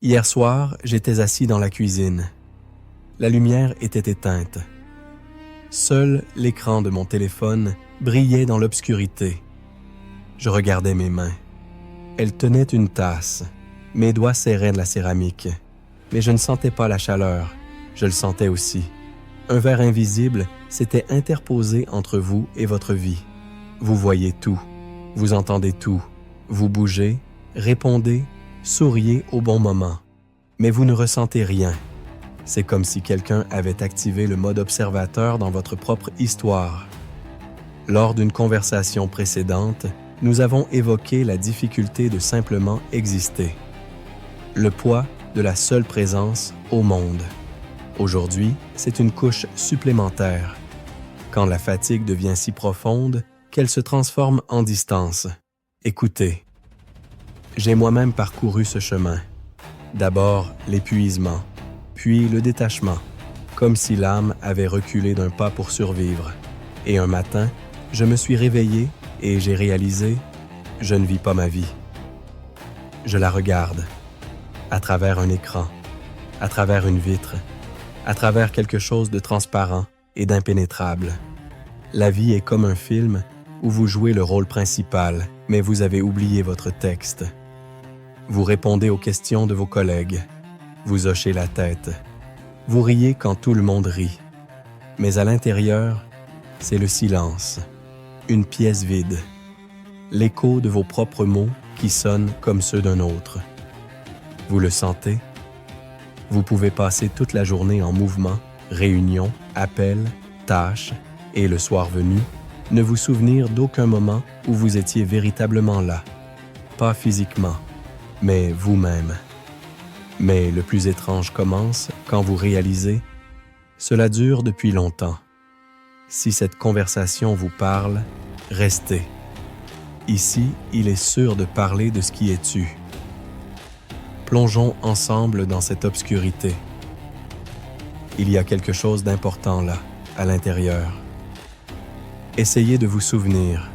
Hier soir, j'étais assis dans la cuisine. La lumière était éteinte. Seul l'écran de mon téléphone brillait dans l'obscurité. Je regardais mes mains. Elles tenaient une tasse. Mes doigts serraient de la céramique. Mais je ne sentais pas la chaleur. Je le sentais aussi. Un verre invisible s'était interposé entre vous et votre vie. Vous voyez tout. Vous entendez tout. Vous bougez, répondez, souriez au bon moment. Mais vous ne ressentez rien. C'est comme si quelqu'un avait activé le mode observateur dans votre propre histoire. Lors d'une conversation précédente, nous avons évoqué la difficulté de simplement exister. Le poids de la seule présence au monde. Aujourd'hui, c'est une couche supplémentaire. Quand la fatigue devient si profonde qu'elle se transforme en distance. Écoutez. J'ai moi-même parcouru ce chemin. D'abord l'épuisement, puis le détachement, comme si l'âme avait reculé d'un pas pour survivre. Et un matin, je me suis réveillé et j'ai réalisé, je ne vis pas ma vie. Je la regarde, à travers un écran, à travers une vitre, à travers quelque chose de transparent et d'impénétrable. La vie est comme un film où vous jouez le rôle principal, mais vous avez oublié votre texte. Vous répondez aux questions de vos collègues. Vous hochez la tête. Vous riez quand tout le monde rit. Mais à l'intérieur, c'est le silence. Une pièce vide. L'écho de vos propres mots qui sonnent comme ceux d'un autre. Vous le sentez? Vous pouvez passer toute la journée en mouvement, réunions, appels, tâches, et le soir venu, ne vous souvenir d'aucun moment où vous étiez véritablement là. Pas physiquement, mais vous-même. Mais le plus étrange commence quand vous réalisez « Cela dure depuis longtemps ». Si cette conversation vous parle, restez. Ici, il est sûr de parler de ce qui est tu. Plongeons ensemble dans cette obscurité. Il y a quelque chose d'important là, à l'intérieur. Essayez de vous souvenir.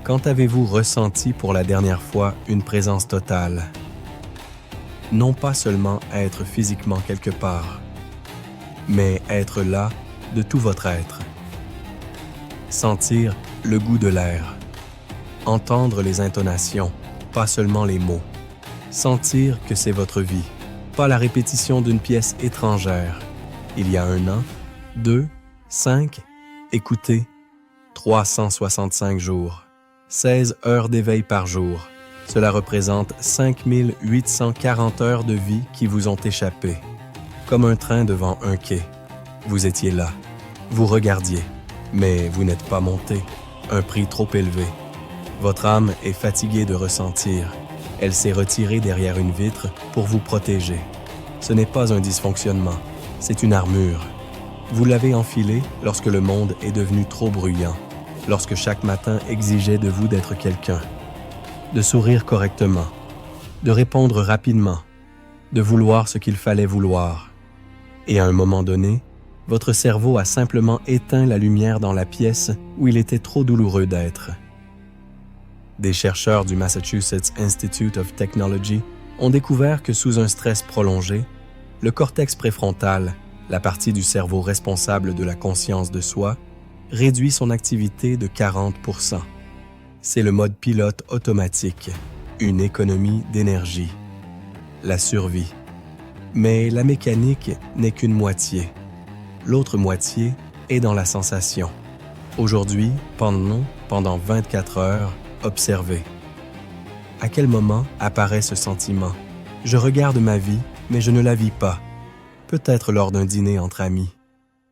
Quand avez-vous ressenti pour la dernière fois une présence totale? Non pas seulement être physiquement quelque part, mais être là de tout votre être. Sentir le goût de l'air. Entendre les intonations, pas seulement les mots. Sentir que c'est votre vie, pas la répétition d'une pièce étrangère. Il y a 1 an, 2, 5, écoutez, 365 jours, 16 heures d'éveil par jour. Cela représente 5840 heures de vie qui vous ont échappé. Comme un train devant un quai. Vous étiez là. Vous regardiez. Mais vous n'êtes pas monté. Un prix trop élevé. Votre âme est fatiguée de ressentir. Elle s'est retirée derrière une vitre pour vous protéger. Ce n'est pas un dysfonctionnement. C'est une armure. Vous l'avez enfilée lorsque le monde est devenu trop bruyant. Lorsque chaque matin exigeait de vous d'être quelqu'un. De sourire correctement, de répondre rapidement, de vouloir ce qu'il fallait vouloir. Et à un moment donné, votre cerveau a simplement éteint la lumière dans la pièce où il était trop douloureux d'être. Des chercheurs du Massachusetts Institute of Technology ont découvert que sous un stress prolongé, le cortex préfrontal, la partie du cerveau responsable de la conscience de soi, réduit son activité de 40%. C'est le mode pilote automatique, une économie d'énergie, la survie. Mais la mécanique n'est qu'une moitié. L'autre moitié est dans la sensation. Aujourd'hui, pendant 24 heures, observez. À quel moment apparaît ce sentiment? Je regarde ma vie, mais je ne la vis pas. Peut-être lors d'un dîner entre amis.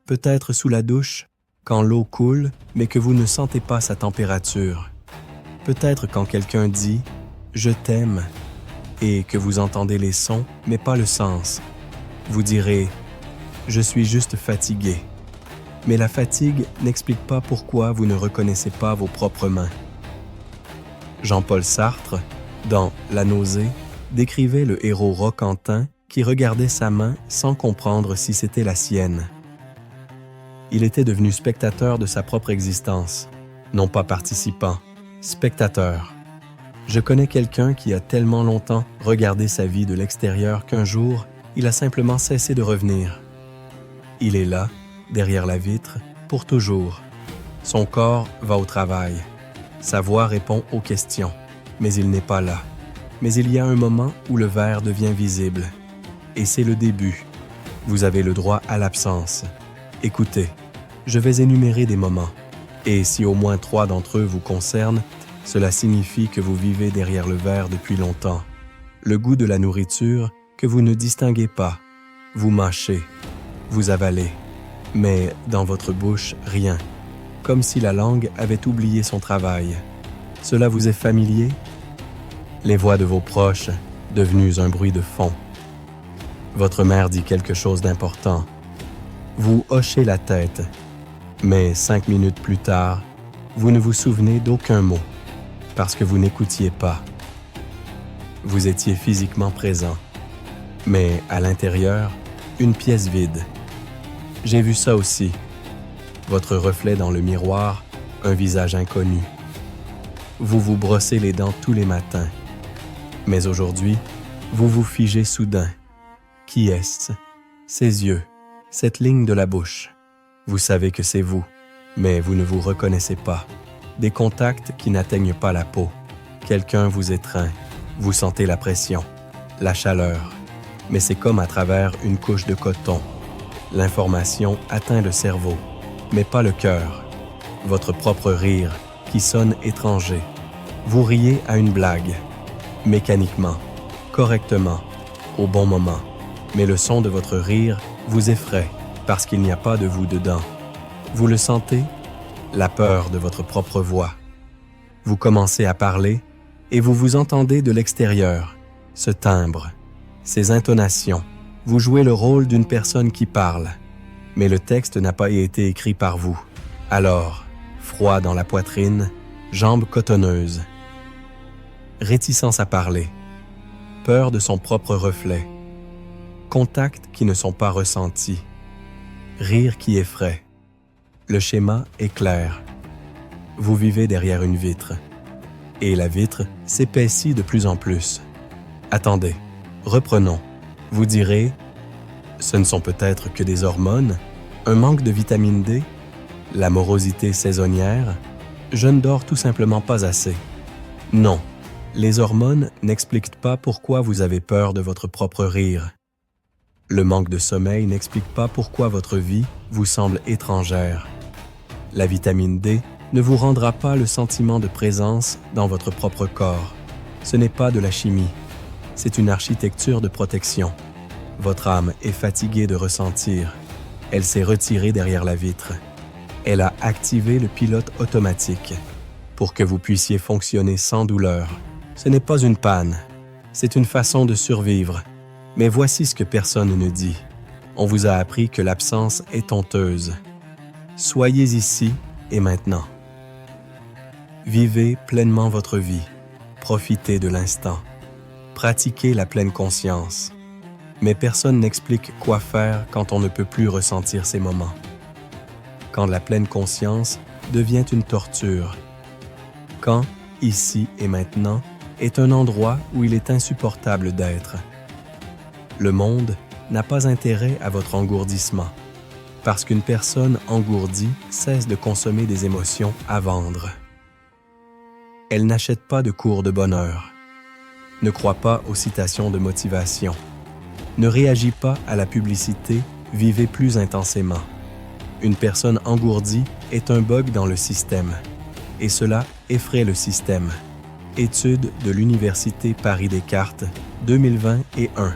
Peut-être sous la douche, quand l'eau coule, mais que vous ne sentez pas sa température. Peut-être quand quelqu'un dit « Je t'aime » et que vous entendez les sons, mais pas le sens. Vous direz « Je suis juste fatigué ». Mais la fatigue n'explique pas pourquoi vous ne reconnaissez pas vos propres mains. Jean-Paul Sartre, dans La nausée, décrivait le héros Roquentin qui regardait sa main sans comprendre si c'était la sienne. Il était devenu spectateur de sa propre existence, non pas participant, spectateur. Je connais quelqu'un qui a tellement longtemps regardé sa vie de l'extérieur qu'un jour, il a simplement cessé de revenir. Il est là, derrière la vitre, pour toujours. Son corps va au travail. Sa voix répond aux questions, mais il n'est pas là. Mais il y a un moment où le verre devient visible. Et c'est le début. Vous avez le droit à l'absence. Écoutez, je vais énumérer des moments. Et si au moins 3 d'entre eux vous concernent, cela signifie que vous vivez derrière le verre depuis longtemps. Le goût de la nourriture que vous ne distinguez pas. Vous mâchez, vous avalez, mais dans votre bouche, rien. Comme si la langue avait oublié son travail. Cela vous est familier? Les voix de vos proches, devenues un bruit de fond. Votre mère dit quelque chose d'important. Vous hochez la tête, mais 5 minutes plus tard, vous ne vous souvenez d'aucun mot, parce que vous n'écoutiez pas. Vous étiez physiquement présent, mais à l'intérieur, une pièce vide. J'ai vu ça aussi. Votre reflet dans le miroir, un visage inconnu. Vous vous brossez les dents tous les matins. Mais aujourd'hui, vous vous figez soudain. Qui est-ce? Ses yeux, cette ligne de la bouche. Vous savez que c'est vous, mais vous ne vous reconnaissez pas. Des contacts qui n'atteignent pas la peau. Quelqu'un vous étreint. Vous sentez la pression, la chaleur. Mais c'est comme à travers une couche de coton. L'information atteint le cerveau, mais pas le cœur. Votre propre rire, qui sonne étranger. Vous riez à une blague, mécaniquement, correctement, au bon moment. Mais le son de votre rire vous effraie parce qu'il n'y a pas de vous dedans. Vous le sentez? La peur de votre propre voix. Vous commencez à parler et vous vous entendez de l'extérieur, ce timbre, ces intonations. Vous jouez le rôle d'une personne qui parle, mais le texte n'a pas été écrit par vous. Alors, froid dans la poitrine, jambes cotonneuses. Réticence à parler, peur de son propre reflet, contacts qui ne sont pas ressentis, rire qui effraie. Le schéma est clair. Vous vivez derrière une vitre, et la vitre s'épaissit de plus en plus. Attendez, reprenons. Vous direz, ce ne sont peut-être que des hormones, un manque de vitamine D, la morosité saisonnière, je ne dors tout simplement pas assez. Non, les hormones n'expliquent pas pourquoi vous avez peur de votre propre rire. Le manque de sommeil n'explique pas pourquoi votre vie vous semble étrangère. La vitamine D ne vous rendra pas le sentiment de présence dans votre propre corps. Ce n'est pas de la chimie. C'est une architecture de protection. Votre âme est fatiguée de ressentir. Elle s'est retirée derrière la vitre. Elle a activé le pilote automatique pour que vous puissiez fonctionner sans douleur. Ce n'est pas une panne, c'est une façon de survivre. Mais voici ce que personne ne dit. On vous a appris que l'absence est honteuse. Soyez ici et maintenant. Vivez pleinement votre vie. Profitez de l'instant. Pratiquez la pleine conscience. Mais personne n'explique quoi faire quand on ne peut plus ressentir ces moments. Quand la pleine conscience devient une torture. Quand, ici et maintenant, est un endroit où il est insupportable d'être. Le monde n'a pas intérêt à votre engourdissement, parce qu'une personne engourdie cesse de consommer des émotions à vendre. Elle n'achète pas de cours de bonheur. Ne croit pas aux citations de motivation. Ne réagit pas à la publicité, vivez plus intensément. Une personne engourdie est un bug dans le système, et cela effraie le système. Étude de l'Université Paris-Descartes, 2021.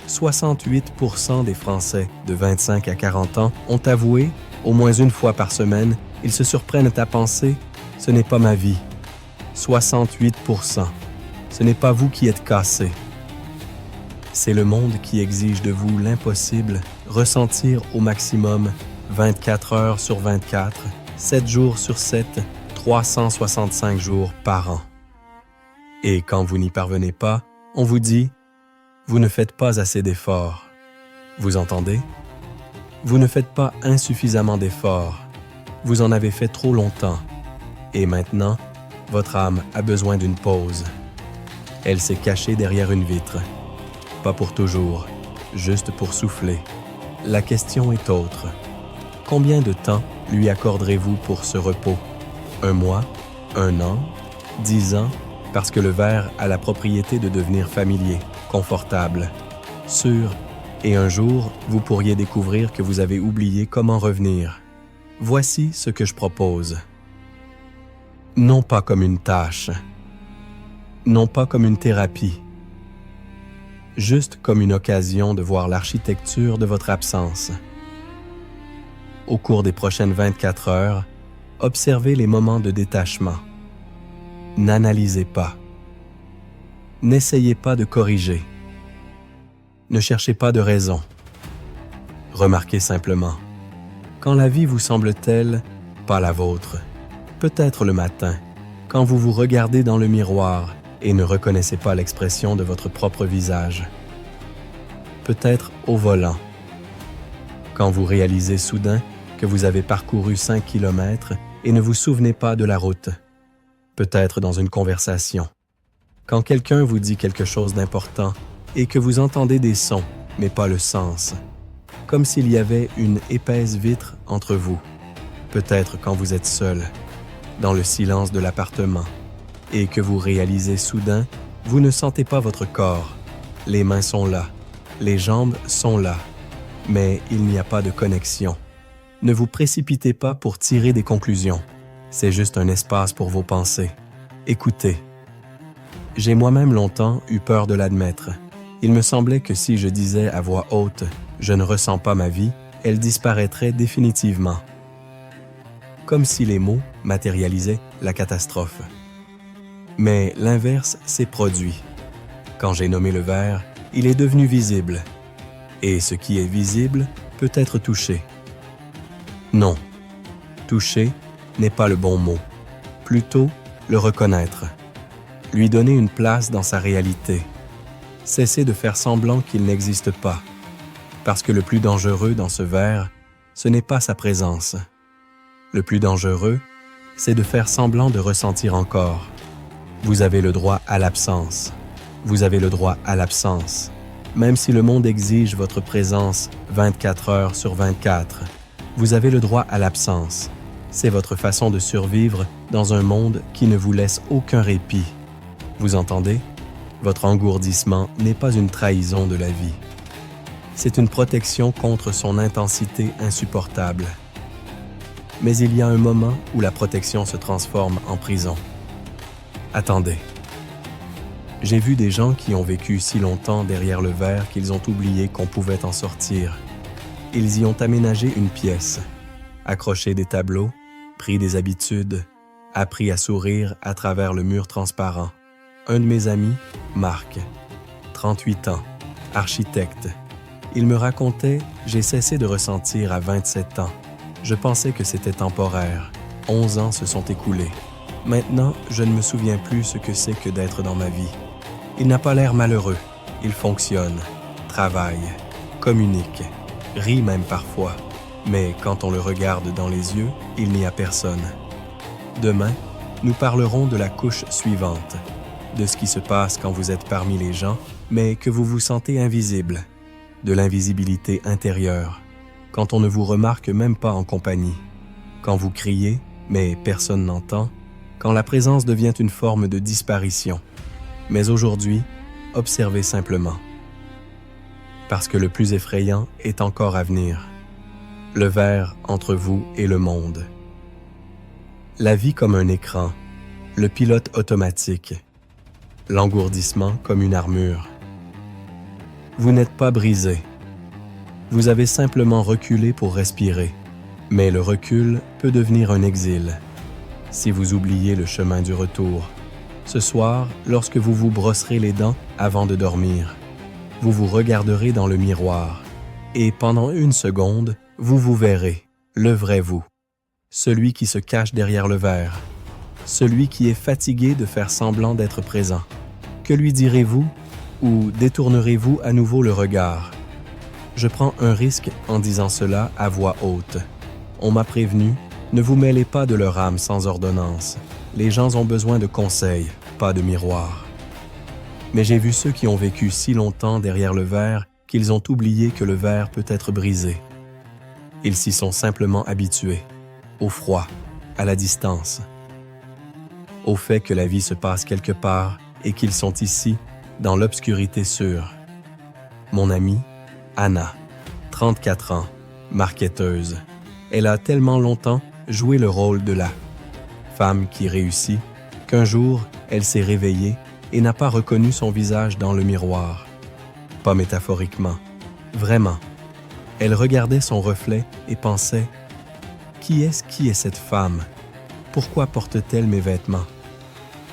68% des Français de 25 à 40 ans ont avoué, au moins une fois par semaine, ils se surprennent à penser « ce n'est pas ma vie ». 68%. Ce n'est pas vous qui êtes cassé. C'est le monde qui exige de vous l'impossible, ressentir au maximum 24 heures sur 24, 7 jours sur 7, 365 jours par an. Et quand vous n'y parvenez pas, on vous dit « vous ne faites pas assez d'efforts ». Vous entendez? Vous ne faites pas insuffisamment d'efforts. Vous en avez fait trop longtemps. Et maintenant, votre âme a besoin d'une pause. Elle s'est cachée derrière une vitre. Pas pour toujours, juste pour souffler. La question est autre. Combien de temps lui accorderez-vous pour ce repos? 1 mois? 1 an? 10 ans? Parce que le verre a la propriété de devenir familier, confortable, sûr, et un jour, vous pourriez découvrir que vous avez oublié comment revenir. Voici ce que je propose. Non pas comme une tâche, non pas comme une thérapie, juste comme une occasion de voir l'architecture de votre absence. Au cours des prochaines 24 heures, observez les moments de détachement. N'analysez pas. N'essayez pas de corriger. Ne cherchez pas de raison. Remarquez simplement. Quand la vie vous semble-t-elle pas la vôtre, peut-être le matin, quand vous vous regardez dans le miroir et ne reconnaissez pas l'expression de votre propre visage. Peut-être au volant, quand vous réalisez soudain que vous avez parcouru 5 kilomètres et ne vous souvenez pas de la route. Peut-être dans une conversation, quand quelqu'un vous dit quelque chose d'important et que vous entendez des sons, mais pas le sens, comme s'il y avait une épaisse vitre entre vous. Peut-être quand vous êtes seul, dans le silence de l'appartement, et que vous réalisez soudain, vous ne sentez pas votre corps. Les mains sont là, les jambes sont là, mais il n'y a pas de connexion. Ne vous précipitez pas pour tirer des conclusions. C'est juste un espace pour vos pensées. Écoutez. J'ai moi-même longtemps eu peur de l'admettre. Il me semblait que si je disais à voix haute « Je ne ressens pas ma vie », elle disparaîtrait définitivement. Comme si les mots matérialisaient la catastrophe. Mais l'inverse s'est produit. Quand j'ai nommé le verre, il est devenu visible. Et ce qui est visible peut être touché. Non, toucher n'est pas le bon mot. Plutôt, le reconnaître. Lui donner une place dans sa réalité. Cesser de faire semblant qu'il n'existe pas. Parce que le plus dangereux dans ce verre, ce n'est pas sa présence. Le plus dangereux, c'est de faire semblant de ressentir encore. Vous avez le droit à l'absence. Vous avez le droit à l'absence. Même si le monde exige votre présence 24 heures sur 24, vous avez le droit à l'absence. C'est votre façon de survivre dans un monde qui ne vous laisse aucun répit. Vous entendez? Votre engourdissement n'est pas une trahison de la vie. C'est une protection contre son intensité insupportable. Mais il y a un moment où la protection se transforme en prison. Attendez. J'ai vu des gens qui ont vécu si longtemps derrière le verre qu'ils ont oublié qu'on pouvait en sortir. Ils y ont aménagé une pièce, accroché des tableaux, pris des habitudes, appris à sourire à travers le mur transparent. Un de mes amis, Marc, 38 ans, architecte. Il me racontait « J'ai cessé de ressentir à 27 ans. Je pensais que c'était temporaire. 11 ans se sont écoulés. Maintenant, je ne me souviens plus ce que c'est que d'être dans ma vie. » Il n'a pas l'air malheureux. Il fonctionne, travaille, communique, rit même parfois. Mais quand on le regarde dans les yeux, il n'y a personne. Demain, nous parlerons de la couche suivante, de ce qui se passe quand vous êtes parmi les gens, mais que vous vous sentez invisible, de l'invisibilité intérieure, quand on ne vous remarque même pas en compagnie, quand vous criez, mais personne n'entend, quand la présence devient une forme de disparition. Mais aujourd'hui, observez simplement. Parce que le plus effrayant est encore à venir. Le verre entre vous et le monde. La vie comme un écran, le pilote automatique, l'engourdissement comme une armure. Vous n'êtes pas brisé. Vous avez simplement reculé pour respirer. Mais le recul peut devenir un exil, si vous oubliez le chemin du retour. Ce soir, lorsque vous vous brosserez les dents avant de dormir, vous vous regarderez dans le miroir et pendant 1 seconde, vous vous verrez, le vrai vous, celui qui se cache derrière le verre, celui qui est fatigué de faire semblant d'être présent. Que lui direz-vous ou détournerez-vous à nouveau le regard? Je prends un risque en disant cela à voix haute. On m'a prévenu, ne vous mêlez pas de leur âme sans ordonnance. Les gens ont besoin de conseils, pas de miroirs. Mais j'ai vu ceux qui ont vécu si longtemps derrière le verre qu'ils ont oublié que le verre peut être brisé. Ils s'y sont simplement habitués, au froid, à la distance, au fait que la vie se passe quelque part et qu'ils sont ici, dans l'obscurité sûre. Mon amie, Anna, 34 ans, marketeuse. Elle a tellement longtemps joué le rôle de la femme qui réussit qu'un jour, elle s'est réveillée et n'a pas reconnu son visage dans le miroir. Pas métaphoriquement, vraiment. Elle regardait son reflet et pensait « Qui est cette femme? Pourquoi porte-t-elle mes vêtements? »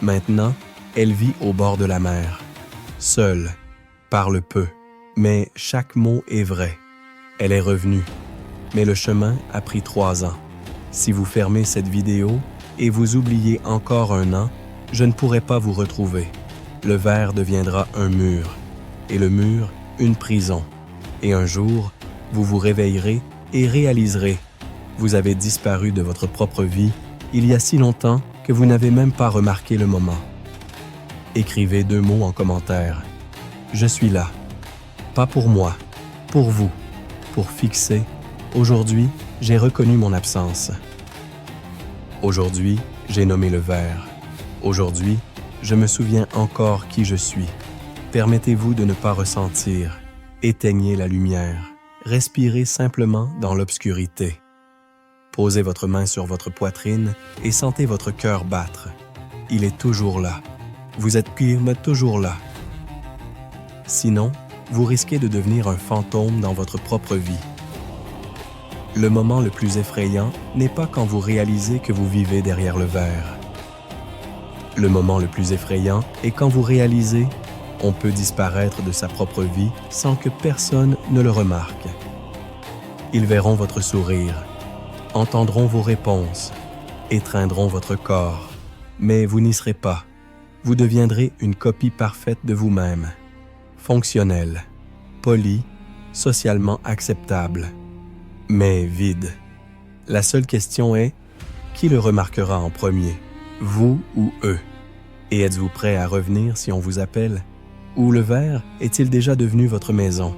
Maintenant, elle vit au bord de la mer, seule, parle peu, mais chaque mot est vrai. Elle est revenue, mais le chemin a pris 3 ans. Si vous fermez cette vidéo et vous oubliez encore 1 an, je ne pourrai pas vous retrouver. Le verre deviendra un mur, et le mur, une prison. Et un jour, vous vous réveillerez et réaliserez. Vous avez disparu de votre propre vie il y a si longtemps que vous n'avez même pas remarqué le moment. Écrivez 2 mots en commentaire. Je suis là. Pas pour moi, pour vous. Pour fixer. Aujourd'hui, j'ai reconnu mon absence. Aujourd'hui, j'ai nommé le verre. Aujourd'hui, je me souviens encore qui je suis. Permettez-vous de ne pas ressentir. Éteignez la lumière. Respirez simplement dans l'obscurité. Posez votre main sur votre poitrine et sentez votre cœur battre. Il est toujours là. Vous êtes toujours là. Sinon, vous risquez de devenir un fantôme dans votre propre vie. Le moment le plus effrayant n'est pas quand vous réalisez que vous vivez derrière le verre. Le moment le plus effrayant est quand vous réalisez qu'on peut disparaître de sa propre vie sans que personne ne le remarque. Ils verront votre sourire, entendront vos réponses, étreindront votre corps, mais vous n'y serez pas. Vous deviendrez une copie parfaite de vous-même, fonctionnelle, polie, socialement acceptable, mais vide. La seule question est, qui le remarquera en premier, vous ou eux? Et êtes-vous prêt à revenir si on vous appelle? Ou le verre est-il déjà devenu votre maison?